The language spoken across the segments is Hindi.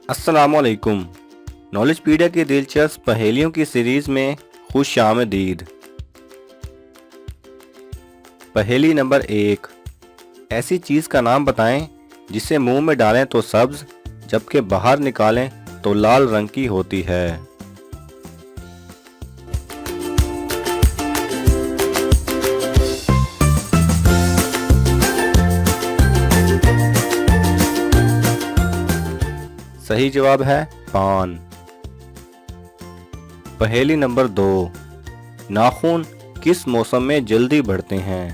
अस्सलामुअलैकुम। नॉलेजपीडिया की दिलचस्प पहेलियों की सीरीज में खुश आमदीद। पहेली नंबर 1। ऐसी चीज़ का नाम बताएं जिसे मुंह में डालें तो सब्ज, जबकि बाहर निकालें तो लाल रंग की होती है। सही जवाब है पान। पहेली नंबर 2। नाखून किस मौसम में जल्दी बढ़ते हैं?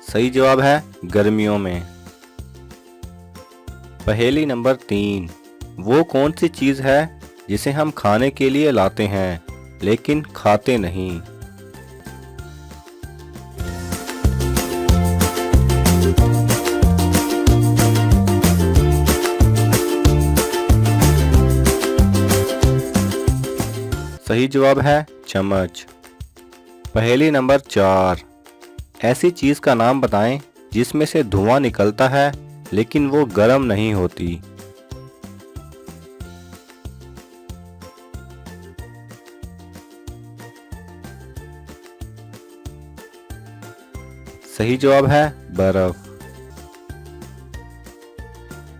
सही जवाब है गर्मियों में। पहेली नंबर 3। वो कौन सी चीज़ है जिसे हम खाने के लिए लाते हैं लेकिन खाते नहीं? सही जवाब है चम्मच। पहेली नंबर 4। ऐसी चीज़ का नाम बताएं जिसमें से धुआं निकलता है लेकिन वो गर्म नहीं होती। सही जवाब है बर्फ।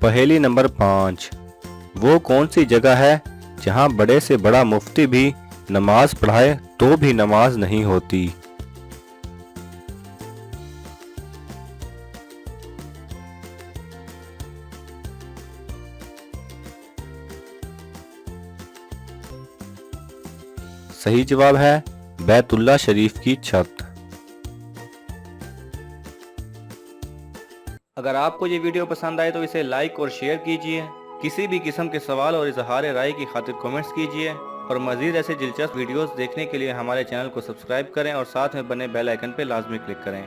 पहेली नंबर 5। वो कौन सी जगह है जहां बड़े से बड़ा मुफ्ती भी नमाज पढ़ाए तो भी नमाज नहीं होती? सही जवाब है बैतुल्ला शरीफ की छत। अगर आपको ये वीडियो पसंद आए तो इसे लाइक और शेयर कीजिए। किसी भी किस्म के सवाल और इजहार राय की खातिर कमेंट्स कीजिए और मज़ीद ऐसे दिलचस्प वीडियोस देखने के लिए हमारे चैनल को सब्सक्राइब करें और साथ में बने बेल आइकन पर लाजमी क्लिक करें।